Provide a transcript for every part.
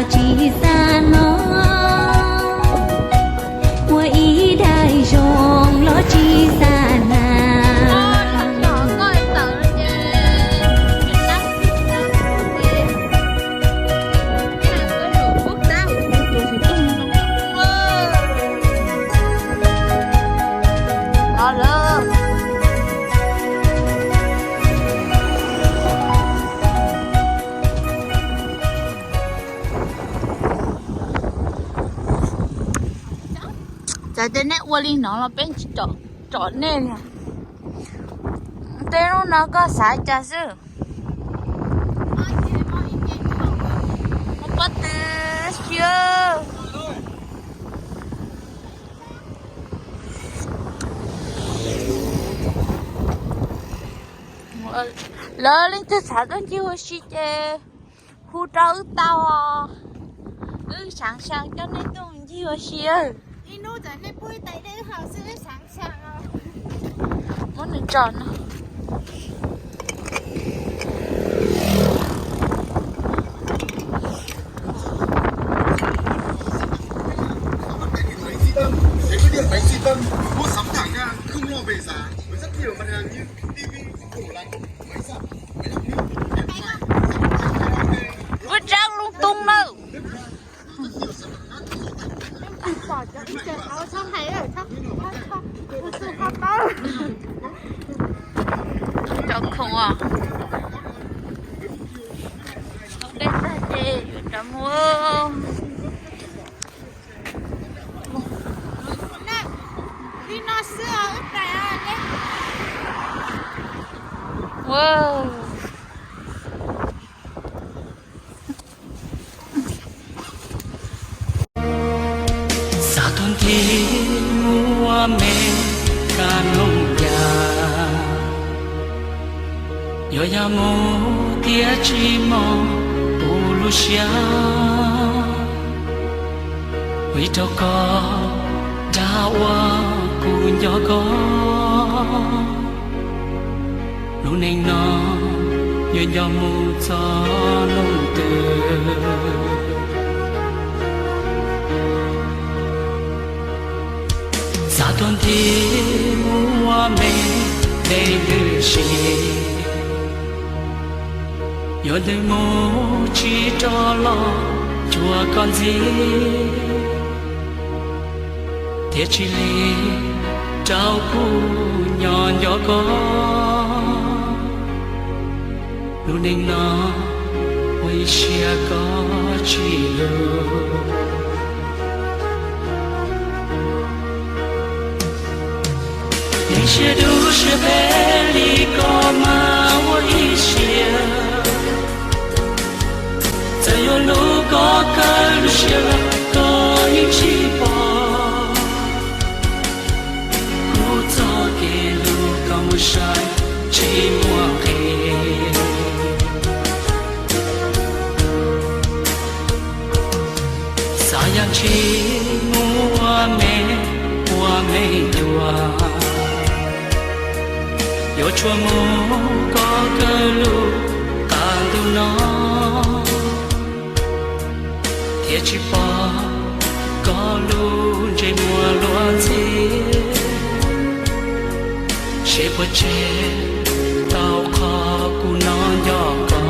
chỉ xa nó qua ý đại rong lo chỉ xa na在这那窝里弄了边去找那了，这种那个啥家是，我不得学。我了，你这啥东西会是的，护照到啊，想想叫那东西会是。đi nuôi tại đây bơi tại đây họ sẽ sẵn sàng muốn được tròn nó cái điện bánh xì tâm mua sắm thẳng ra không lo về giá với rất nhiều mặt hàng như tivi, tủ lạnh, máy giặt, máy lọc nước, vứt rác lung tung đâu bỏ cho ít tiền nó xong thấy ở trong sự hấp đó cho không à không đến ra chơi cho mua nè đi nó sữa ít này đấy wow mua mẹ ca nông nhà yo ya mo tia chi mo ulusia wi to ko dawa ku nyo ko lu ning no yo mo cho nông từ sa tuần thì mua mẹ để đưa xe yo để mua chỉ cho lo chùa con gì thiệt chỉ li trao cu nhỏ nhỏ có lu ninh nó quay xe có chỉ lưu些都是被你搞嘛，我一些，再有路高跟路些了，高一起跑，故早给路高我晒，寂寞黑，啥样去我没多。yo chua mo có cơ lu càng tu nó thiệt chỉ bỏ có lu trên mùa loạn gì sẽ bớt che tao khó cu nó nhỏ con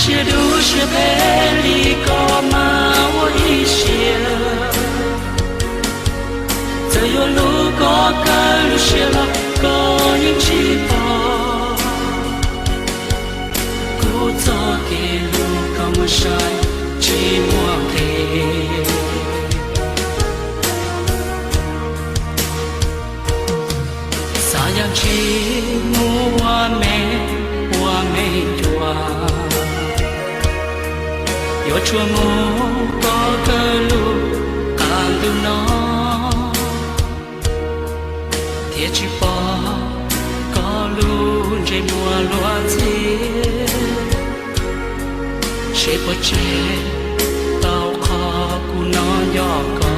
些都是被你搞嘛，我一些，这有路高跟路些了，高一起跑，故早给路高我晒，寂寞黑。啥样去我没抓，有错我ก็เคยรู้การดูน้อเทียชิปอก็รู้ใจมัวลัวเทียเชปเชเต้าคอกูนอนยอกกอ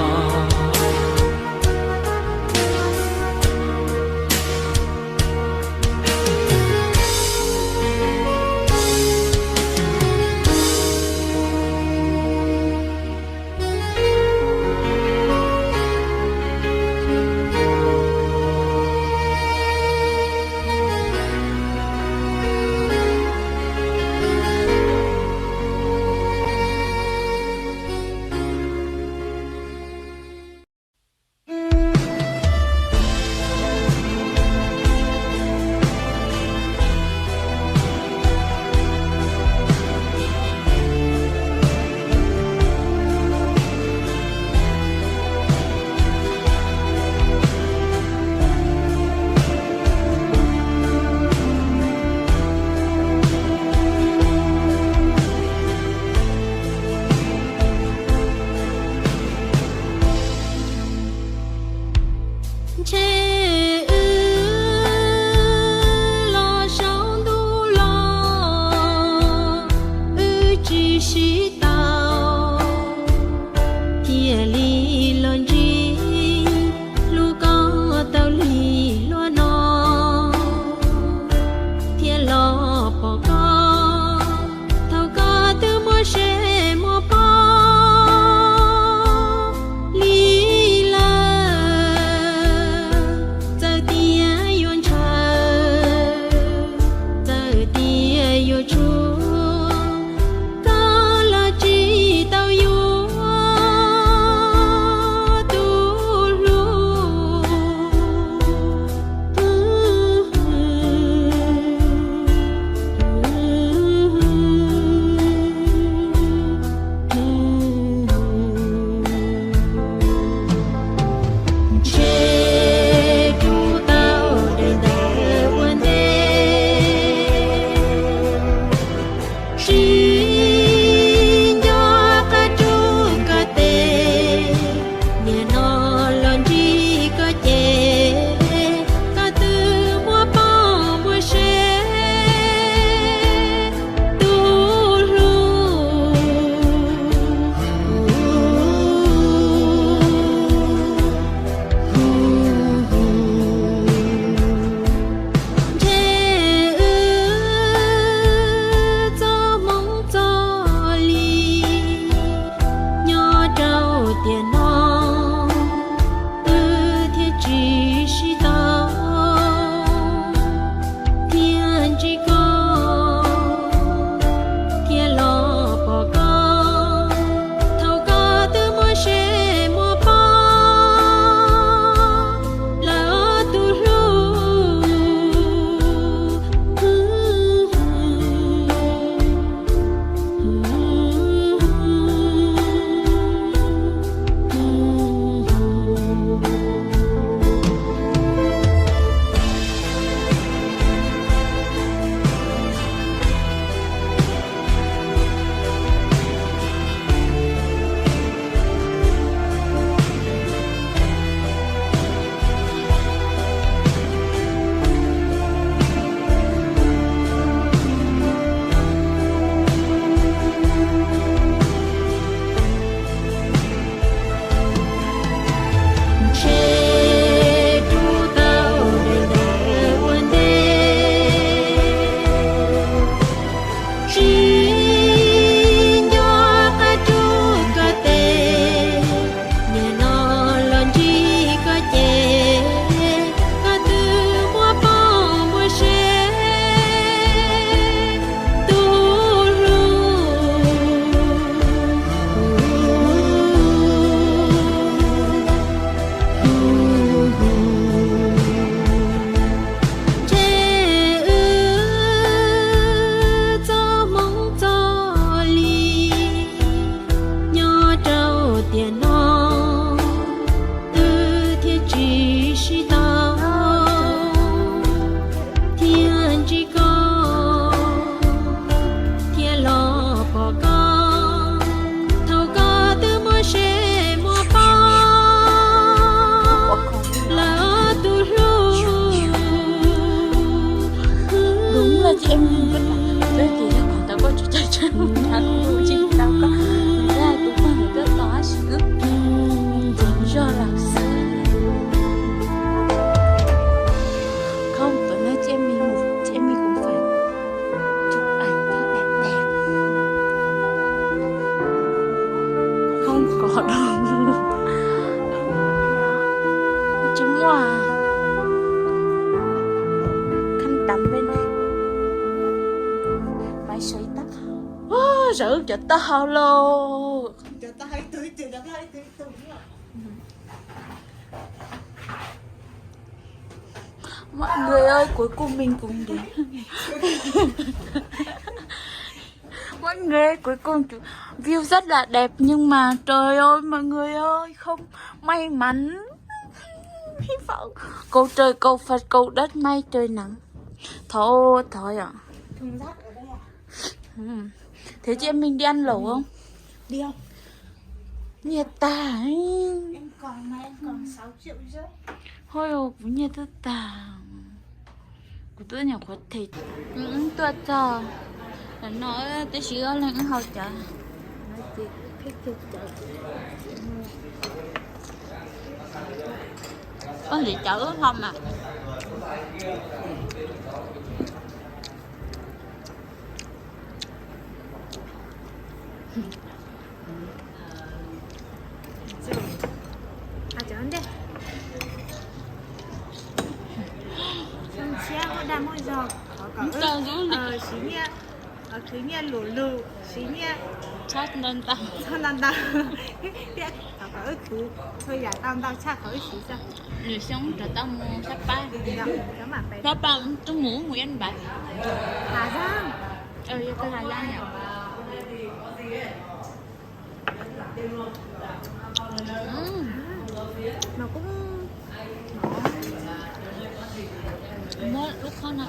sự cho tao luôn. Cho ta hãy tới từ đó hãy tới từ đó. Mọi người ơi, cuối cùng mình cũng đến. Mọi người ơi, cuối cùng view rất là đẹp. Nhưng mà trời ơi mọi người ơi, không may mắn. Hy vọng cầu trời, cầu Phật, cầu đất may trời nắng. Thôi ạ. Thùng rác ở đây à? Thế chị em mình đi ăn lẩu không? Đi không? Nhiệt tà ấy. Em còn 6 triệu rưỡi. Thôi ồ, cũng nhiệt tà. Của tôi nhỏ có thịt. Tuyệt rồi. Nói tôi chỉ có lên học chả. Nói chị thích thịt chợ. Con gì chở không à? À chở đi. Xong xe có đam môi giò. Có xí nha. Thứ nha lũ lụ. Xí nha. Chắc nên tao. Sao lần đầu. Có thứ. Thôi giả tao chắc có xí sao. Người sống trở tao mua sắp ba. Dạ, đó mà phải. Sắp ba tôi ngủ Nguyễn Bạch. Hà Giang. Yêu cái Hà Giang nhỉ? Nó cũng Mới lúc khó nào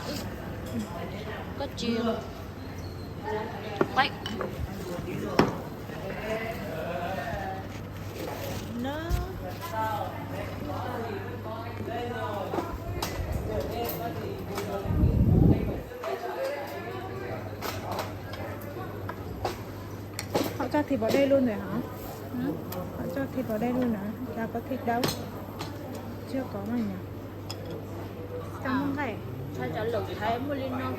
có chiều. Bạch. nó họ cho thịt vào đây luôn rồi hả? Họ cho thịt vào đây luôn hả? Chả có thịt đâu. Chưa có mà nhỉ? Trong không vậy? Sao cho lẩu thái Molino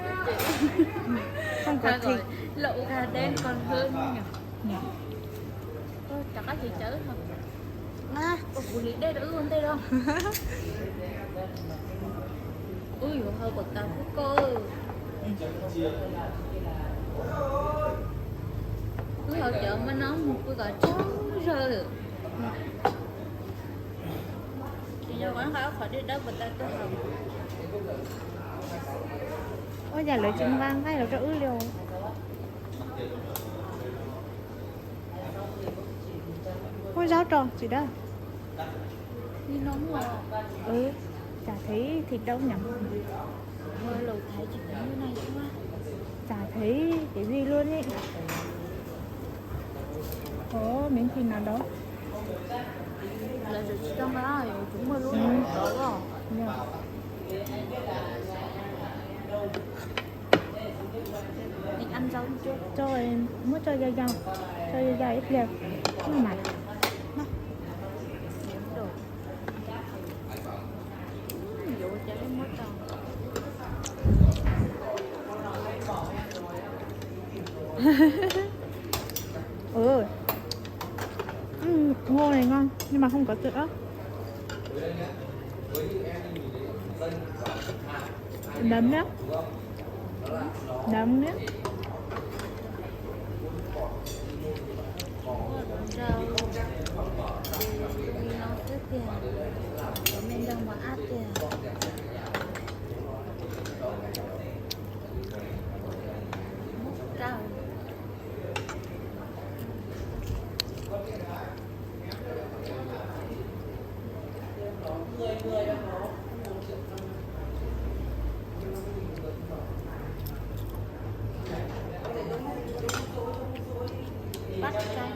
Không có thịt. Lẩu gà đen còn hơn nhỉ? Chắc có thịt chớ không? À, phụ lý đây đỡ luôn đây đâu. Ui, hơi bật tao của cô. Cứ hỗ trợ mà nó một cái gọi trắng rồi. Thì giờ quán phải khỏi đi đâu bật tao cho hồng. Ôi giờ lấy trứng vang hay là cho ư liều. Ôi giáo trò chị đó. Đi nóng rồi. Chả thấy thịt đâu nhỉ? Hơi lẩu thái chỉ có như này thôi. Chả thấy cái gì luôn ý. Có miếng thịt nào đó. Là được trong đó rồi, chúng mới luôn. Đó rồi. Mình ăn rau chưa? Cho em muốn cho dao dao. Cho dao dao ít liều. Nhưng mà Đồ. Dụ cho cái mốt tròn. ngô này ngon nhưng mà không có sữa. Nấm nhé. Nấm nhé. Rau. Nó rất tiền. Mình đang mà áp tiền. Rau. Bắt canh.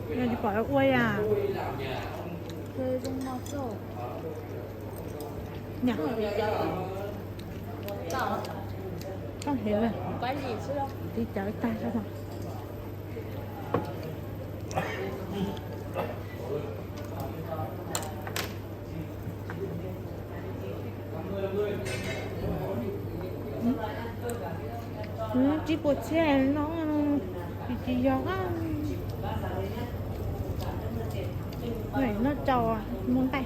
Nhà chị bỏ ra uôi à. Thuê trong mọc rồi. nhỉ? Con hiểu rồi. Quái gì chứ đâu. Đi chở ta ra mà. Chỉ bột xe nó chỉ gió này nó trò muốn tay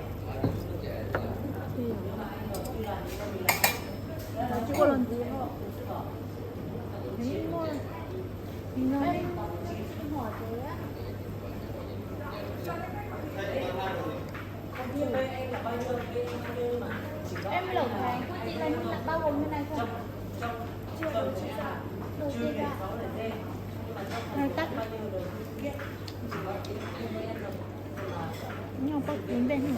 chú có lần gì không? Em lẩu thái của chị là bao gồm như này không? Chưa đồ chị ra. Đồ chị ra. hai tắt nhau có tiếng đen nhỉ?